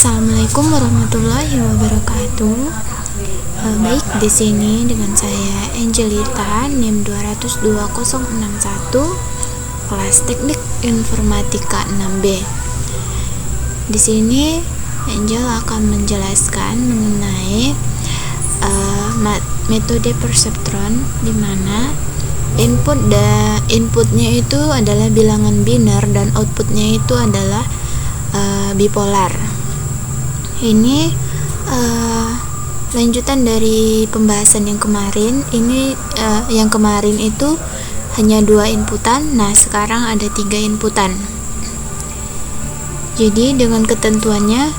Assalamualaikum warahmatullahi wabarakatuh. Baik, di sini dengan saya Angelita, NIM 202.061, kelas Teknik Informatika 6B. Di sini Angel akan menjelaskan mengenai metode perseptron, di mana inputnya itu adalah bilangan biner dan outputnya itu adalah bipolar. Ini lanjutan dari pembahasan yang kemarin. Yang kemarin itu hanya 2 inputan, nah sekarang ada 3 inputan. Jadi dengan ketentuannya,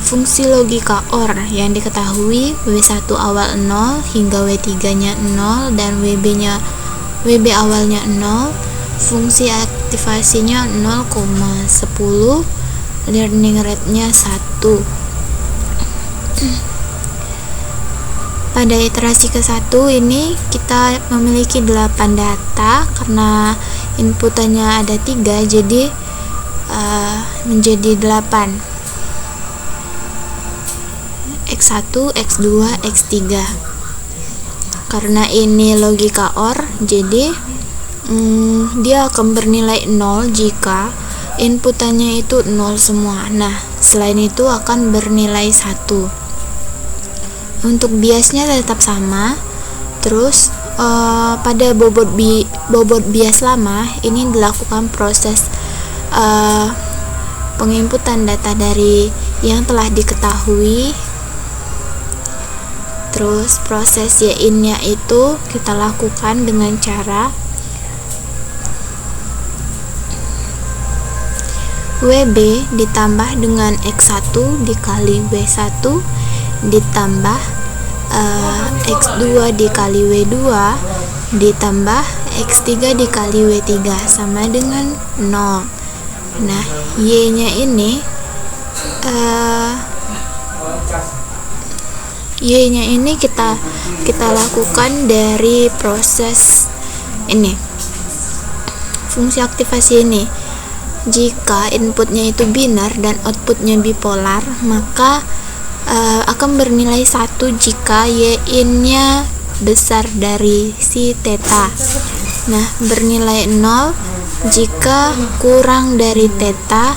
fungsi logika OR yang diketahui W1 awal 0 hingga W3 nya 0 dan WB awalnya 0, fungsi aktivasinya 0,10, learning rate-nya 1. Pada iterasi ke-1 ini kita memiliki 8 data, karena inputannya ada 3 jadi menjadi 8, X1, X2, X3. Karena ini logika OR, jadi dia akan bernilai 0 jika inputannya itu 0 semua. Nah, selain itu akan bernilai 1. Untuk biasnya tetap sama. Terus pada bobot bias lama ini dilakukan proses penginputan data dari yang telah diketahui. Terus proses Y-in-nya itu kita lakukan dengan cara WB ditambah dengan X1 dikali W1 ditambah X2 dikali W2 ditambah X3 dikali W3 sama dengan 0. Nah, Y-nya ini kita lakukan dari proses ini, fungsi aktivasi ini. Jika inputnya itu biner dan outputnya bipolar, maka akan bernilai 1 jika Y-in-nya besar dari si theta. Nah, bernilai 0 jika kurang dari theta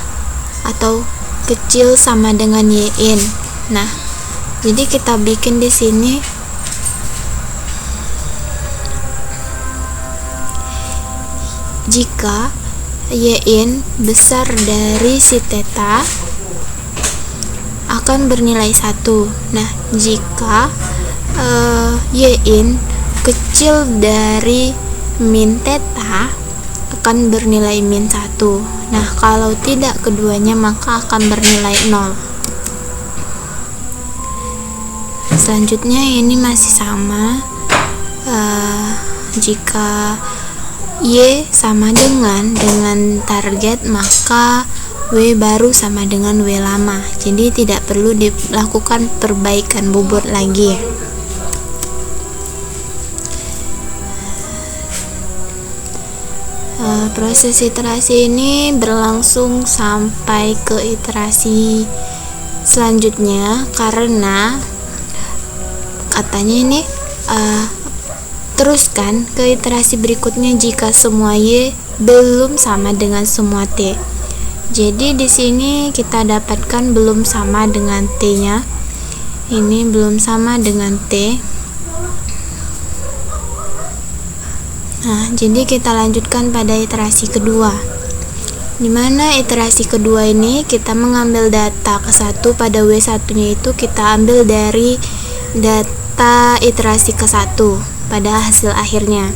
atau kecil sama dengan Y-in. Nah, jadi kita bikin di sini jika Y-in besar dari si theta akan bernilai 1. Nah, jika Y-in kecil dari min theta akan bernilai min 1. Nah, kalau tidak keduanya maka akan bernilai 0. Selanjutnya ini masih sama. Jika Y sama dengan target, maka W baru sama dengan W lama. Jadi tidak perlu dilakukan perbaikan bobot lagi. Proses iterasi ini berlangsung sampai ke iterasi selanjutnya, karena katanya ini teruskan ke iterasi berikutnya jika semua Y belum sama dengan semua T. Jadi di sini kita dapatkan belum sama dengan T-nya. Ini belum sama dengan T. Nah, jadi kita lanjutkan pada iterasi kedua. Di mana iterasi kedua ini kita mengambil data ke-1 pada W1-nya itu kita ambil dari data iterasi ke-1 pada hasil akhirnya.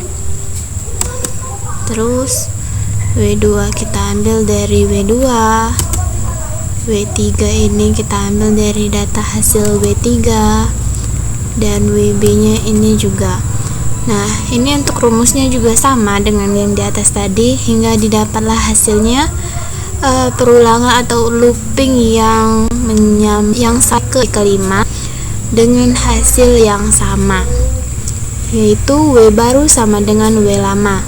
Terus W2 kita ambil dari W2, W3 ini kita ambil dari data hasil W3, dan WB nya ini juga. Nah, ini untuk rumusnya juga sama dengan yang di atas tadi, hingga didapatlah hasilnya perulangan atau looping yang kelima dengan hasil yang sama, yaitu W baru sama dengan W lama.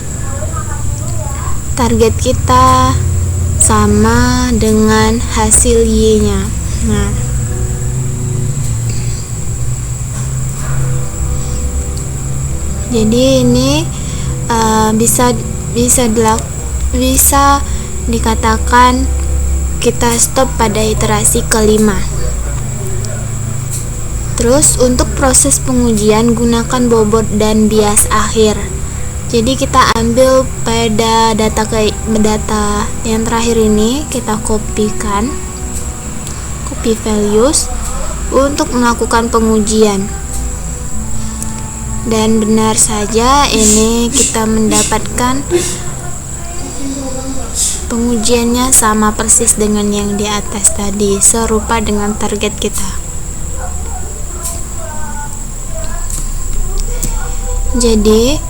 Target kita sama dengan hasil Y-nya. Nah, jadi ini bisa dikatakan kita stop pada iterasi kelima. Terus untuk proses pengujian gunakan bobot dan bias akhir. Jadi kita ambil pada data yang terakhir ini, kita copy values untuk melakukan pengujian. Dan benar saja ini kita mendapatkan pengujiannya sama persis dengan yang di atas tadi, serupa dengan target kita. Jadi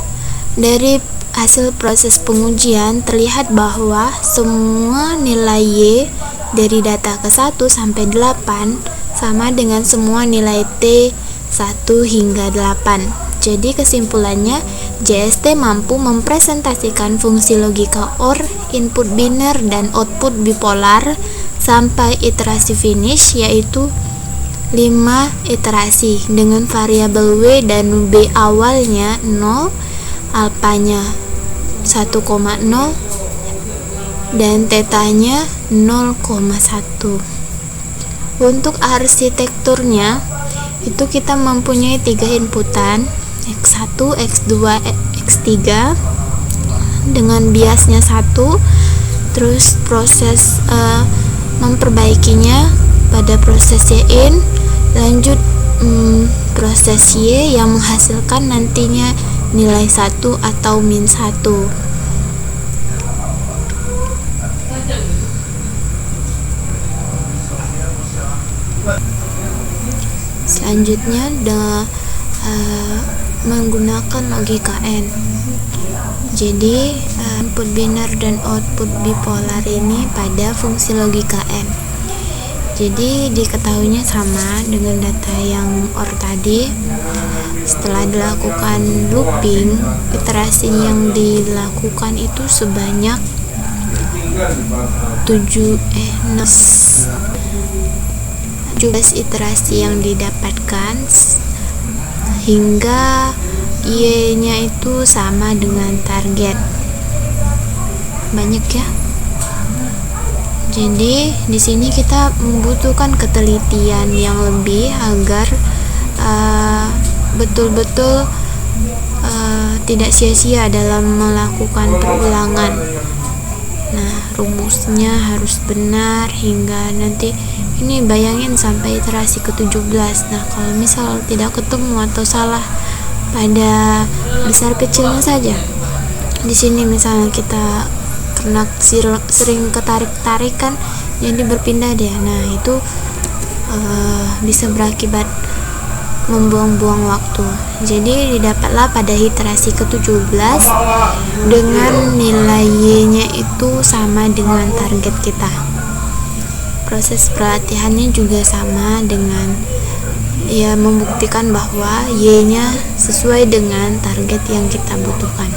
dari hasil proses pengujian terlihat bahwa semua nilai Y dari data ke-1 sampai 8 sama dengan semua nilai T 1 hingga 8. Jadi kesimpulannya, JST mampu mempresentasikan fungsi logika OR, input biner dan output bipolar sampai iterasi finish, yaitu 5 iterasi dengan variabel W dan B awalnya 0, alpanya 1,0 dan tetanya 0,1. Untuk arsitekturnya itu kita mempunyai 3 inputan, X1, X2, X3 dengan biasnya 1. Terus proses memperbaikinya pada proses Y-in, lanjut proses Y yang menghasilkan nantinya nilai 1 atau min 1. Selanjutnya menggunakan logika AND. Jadi input biner dan output bipolar ini pada fungsi logika AND. Jadi diketahuinya sama dengan data yang OR tadi. Setelah dilakukan looping, iterasi yang dilakukan itu sebanyak 17 iterasi yang didapatkan hingga Y-nya itu sama dengan target. Banyak ya. Jadi di sini kita membutuhkan ketelitian yang lebih agar betul-betul tidak sia-sia dalam melakukan perulangan. Nah, rumusnya harus benar hingga nanti ini bayangin sampai iterasi ke-17. Nah, kalau misal tidak ketemu atau salah pada besar kecilnya saja. Di sini misalnya kita karena sering ketarik-tarikan jadi berpindah dia. Nah, itu bisa berakibat membuang-buang waktu. Jadi didapatlah pada iterasi ke-17 dengan nilai Y-nya itu sama dengan target kita. Proses pelatihannya juga sama dengan membuktikan bahwa Y-nya sesuai dengan target yang kita butuhkan.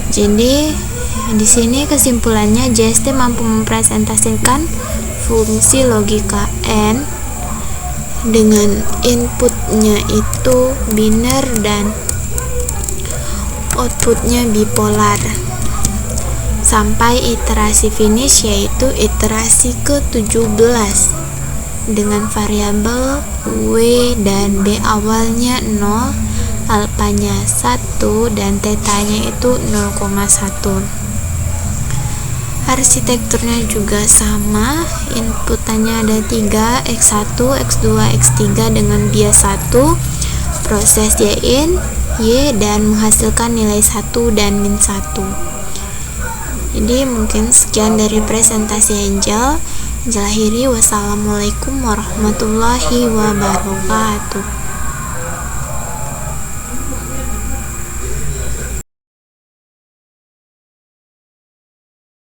Jadi di sini kesimpulannya, JST mampu mempresentasikan fungsi logika AND dengan inputnya itu biner dan outputnya bipolar sampai iterasi finish, yaitu iterasi ke-17 dengan variabel W dan B awalnya 0, alpanya 1 dan tetanya itu 0,1. Arsitekturnya juga sama, inputannya ada 3, X1, X2, X3 dengan bias 1, proses Y-in, Y dan menghasilkan nilai 1 dan min 1. Jadi mungkin sekian dari presentasi Angel. Angel akhiri, wassalamualaikum warahmatullahi wabarakatuh.